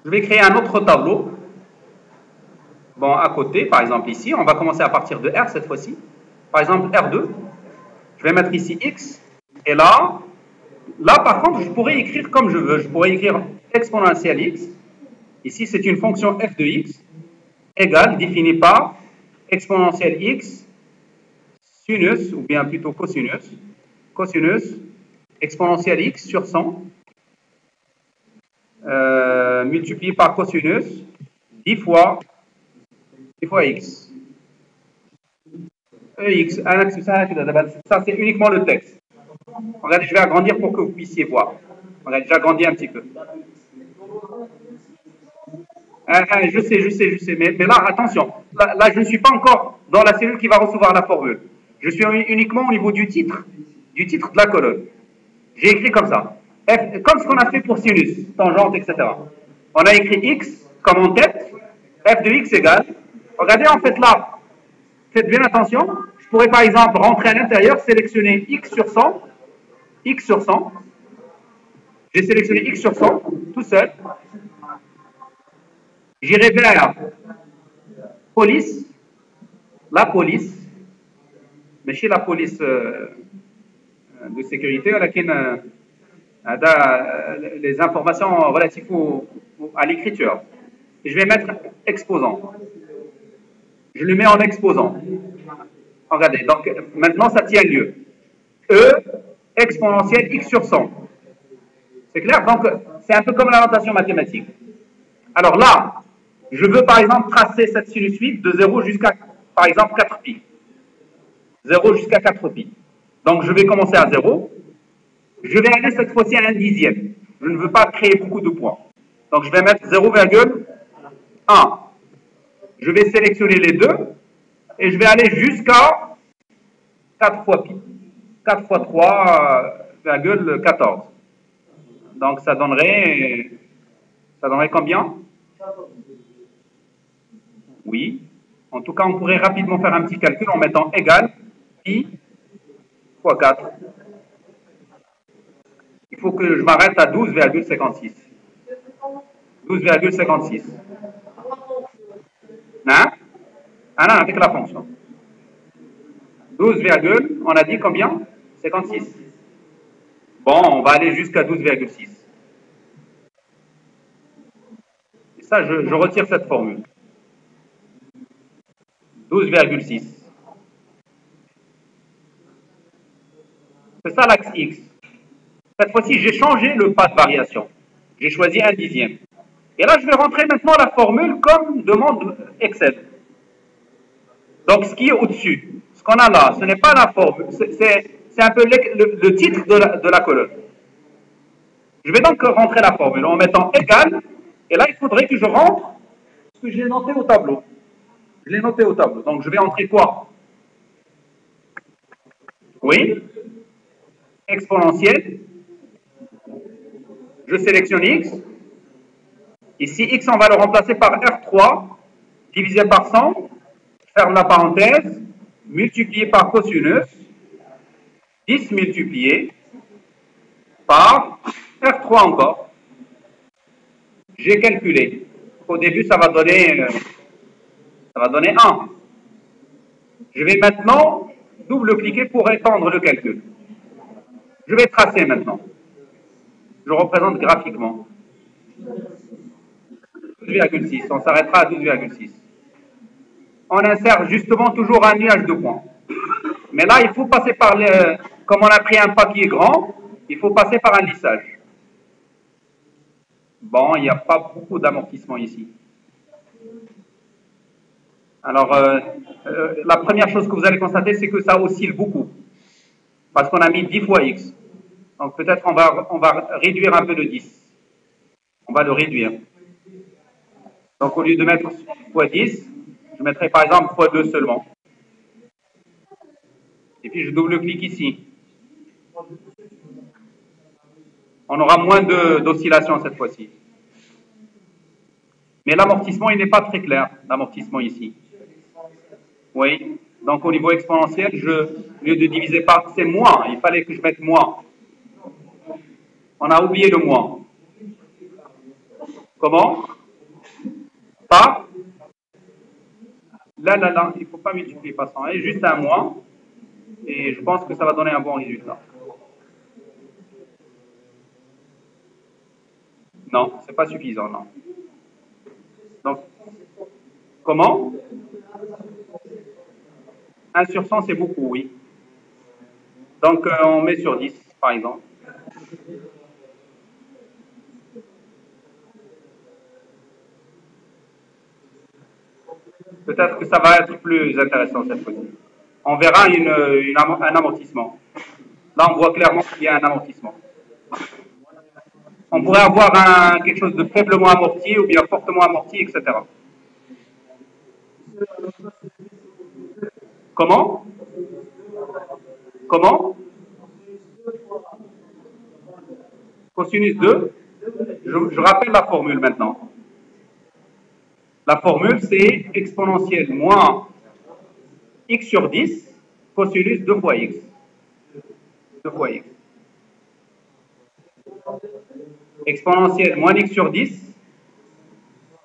Je vais créer un autre tableau. Bon, à côté, par exemple ici, on va commencer à partir de R cette fois-ci. Par exemple, R2. Je vais mettre ici X. Et là, par contre, je pourrais écrire comme je veux. Je pourrais écrire exponentielle X. Ici, c'est une fonction f de X égale définie par exponentielle X sinus, ou bien plutôt cosinus exponentielle X sur 100 multiplié par cosinus 10 fois X. EX, ça c'est uniquement le texte. Regardez, je vais agrandir pour que vous puissiez voir. Regardez, j'agrandis un petit peu. Je sais, mais là, attention, là, je ne suis pas encore dans la cellule qui va recevoir la formule. Je suis uniquement au niveau du titre de la colonne. J'ai écrit comme ça, comme ce qu'on a fait pour sinus, tangente, etc. On a écrit X comme en tête, f de X égale, regardez en fait là, faites bien attention, je pourrais par exemple rentrer à l'intérieur, sélectionner X sur 100, j'ai sélectionné X sur 100, tout seul, j'irai vers la police, mais chez la police de sécurité, les informations relatives à l'écriture. Et je vais mettre exposant. Je le mets en exposant. Regardez, donc maintenant ça tient lieu. E exponentielle X sur 100. C'est clair? Donc c'est un peu comme la notation mathématique. Alors là, je veux par exemple tracer cette sinusoïde de 0 jusqu'à, par exemple, 4pi. 0 jusqu'à 4pi. Donc je vais commencer à 0. Je vais aller cette fois-ci à 1/10. Je ne veux pas créer beaucoup de points. Donc je vais mettre 0,1. Je vais sélectionner les deux et je vais aller jusqu'à 4 fois pi. 4 fois 3,14. Donc ça donnerait combien? Oui. En tout cas, on pourrait rapidement faire un petit calcul en mettant égal pi fois 4. Il faut que je m'arrête à 12,56. 12,56. Hein? Ah non, avec la fonction. 12, on a dit combien? 56. Bon, on va aller jusqu'à 12,6. Et ça, je retire cette formule. 12,6. C'est ça l'axe X. Cette fois-ci, j'ai changé le pas de variation. J'ai choisi 1/10. Et là, je vais rentrer maintenant la formule comme demande Excel. Donc, ce qui est au-dessus, ce qu'on a là, ce n'est pas la formule, c'est un peu le titre de la colonne. Je vais donc rentrer la formule en mettant égal, et là, il faudrait que je rentre ce que j'ai noté au tableau. Je l'ai noté au tableau. Donc, je vais entrer quoi? Oui. Exponentielle. Je sélectionne X. Ici, X, on va le remplacer par R3 divisé par 100. Ferme la parenthèse. Multiplié par cosinus. 10 multiplié par R3 encore. J'ai calculé. Au début, ça va donner 1. Je vais maintenant double-cliquer pour étendre le calcul. Je vais tracer maintenant. Je représente graphiquement. 12,6. On s'arrêtera à 12,6. On insère justement toujours un nuage de points. Mais là, il faut passer par comme on a pris un pas qui est grand, il faut passer par un lissage. Bon, il n'y a pas beaucoup d'amortissement ici. Alors, la première chose que vous allez constater, c'est que ça oscille beaucoup. Parce qu'on a mis 10 fois X. Donc peut-être on va réduire un peu le 10. On va le réduire. Donc au lieu de mettre fois 10, je mettrai par exemple fois 2 seulement. Et puis je double-clique ici. On aura moins d'oscillation cette fois-ci. Mais l'amortissement, il n'est pas très clair, l'amortissement ici. Oui, donc au niveau exponentiel, au lieu de diviser par, c'est moins, il fallait que je mette moins. On a oublié le moins. Comment? Par? Là, il ne faut pas multiplier par 100, juste un moins. Et je pense que ça va donner un bon résultat. Non, c'est pas suffisant, non. Donc, comment? 1 sur 100, c'est beaucoup, oui. Donc, on met sur 10, par exemple. Peut-être que ça va être plus intéressant cette fois-ci. On verra un amortissement. Là, on voit clairement qu'il y a un amortissement. On pourrait avoir quelque chose de faiblement amorti ou bien fortement amorti, etc. Comment? Comment? Cosinus 2. Je rappelle la formule maintenant. La formule, c'est exponentielle moins x sur 10 cosinus 2 fois x. 2 fois x. Exponentielle moins x sur 10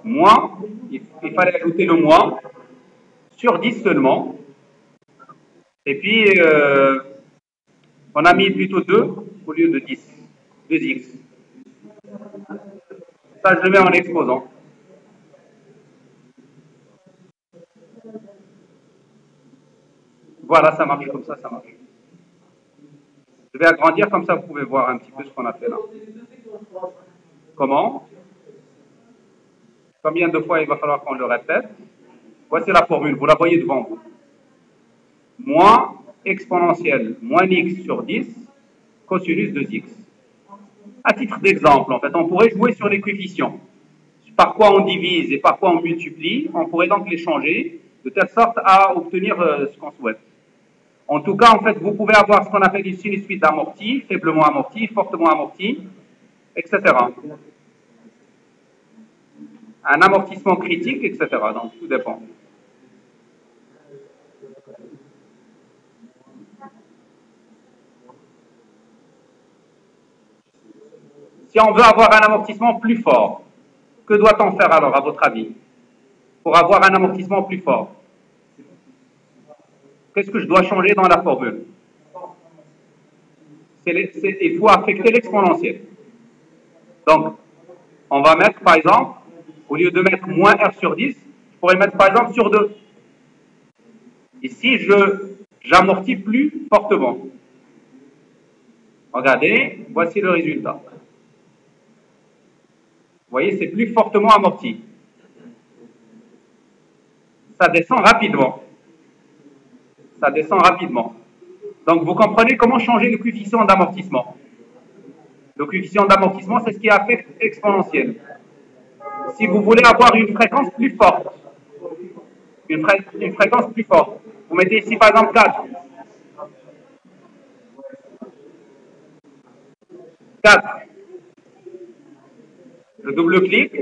moins, il fallait ajouter le moins, sur 10 seulement. Et puis, on a mis plutôt 2 au lieu de 10. 2x. Ça, je le mets en exposant. Voilà, ça marche comme ça marche. Je vais agrandir, comme ça vous pouvez voir un petit peu ce qu'on a fait là. Comment? Combien de fois il va falloir qu'on le répète? Voici la formule, vous la voyez devant vous. Moins exponentielle, moins x sur 10, cosinus de x. À titre d'exemple, en fait, on pourrait jouer sur les coefficients. Par quoi on divise et par quoi on multiplie, on pourrait donc les changer de telle sorte à obtenir ce qu'on souhaite. En tout cas, en fait, vous pouvez avoir ce qu'on appelle une sinusoïde amortie, faiblement amortie, fortement amortie, etc. Un amortissement critique, etc. Donc, tout dépend. Si on veut avoir un amortissement plus fort, que doit-on faire alors, à votre avis, pour avoir un amortissement plus fort? Qu'est-ce que je dois changer dans la formule? Il faut affecter l'exponentielle. Donc, on va mettre, par exemple, au lieu de mettre moins R sur 10, je pourrais mettre, par exemple, sur 2. Ici, j'amortis plus fortement. Regardez, voici le résultat. Vous voyez, c'est plus fortement amorti. Ça descend rapidement. Ça descend rapidement. Donc, vous comprenez comment changer le coefficient d'amortissement. Le coefficient d'amortissement, c'est ce qui affecte exponentielle. Si vous voulez avoir une fréquence plus forte, une fréquence plus forte, vous mettez ici par exemple 4. 4. Je double-clique.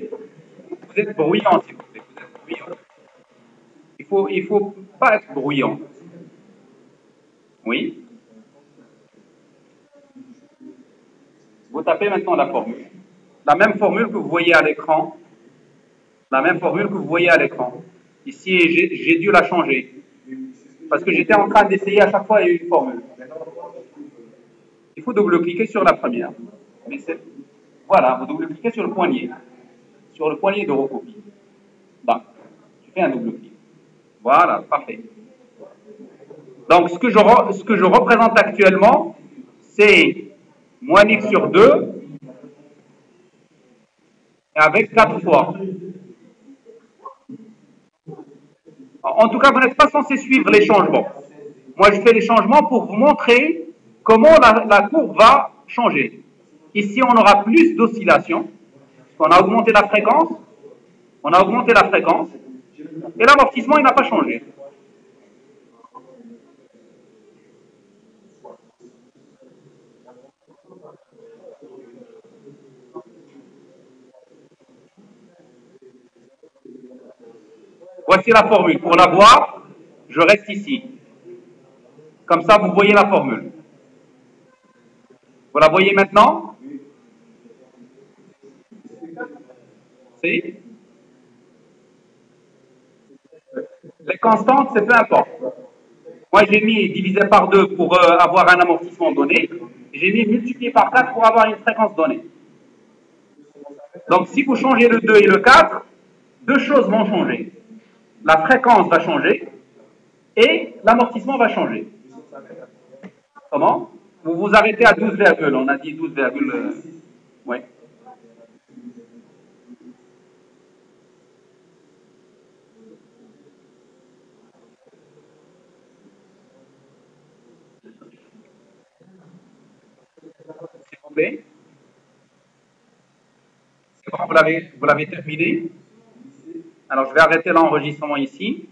Vous êtes bruyant, s'il vous plaît. Vous êtes bruyant. Il faut pas être bruyant. Oui. Vous tapez maintenant la formule. La même formule que vous voyez à l'écran. La même formule que vous voyez à l'écran. Ici, j'ai dû la changer. Parce que j'étais en train d'essayer à chaque fois une formule. Il faut double-cliquer sur la première. Mais voilà, vous double-cliquez sur le poignet. Sur le poignet de recopie. Là. Je fais un double-clic. Voilà, parfait. Donc, ce que je représente actuellement, c'est moins x sur 2 et avec 4 fois. En tout cas, vous n'êtes pas censé suivre les changements. Moi, je fais les changements pour vous montrer comment la courbe va changer. Ici, on aura plus d'oscillations. On a augmenté la fréquence. Et l'amortissement, il n'a pas changé. Voici la formule. Pour la voir, je reste ici. Comme ça, vous voyez la formule. Vous la voyez maintenant? C'est les constantes, c'est peu importe. Moi, j'ai mis divisé par 2 pour avoir un amortissement donné. J'ai mis multiplié par 4 pour avoir une fréquence donnée. Donc, si vous changez le 2 et le 4, deux choses vont changer. La fréquence va changer et l'amortissement va changer. Comment? Vous vous arrêtez à 12, on a dit 12, oui. S'il vous plaît. C'est bon, vous l'avez terminé. Alors, je vais arrêter l'enregistrement ici.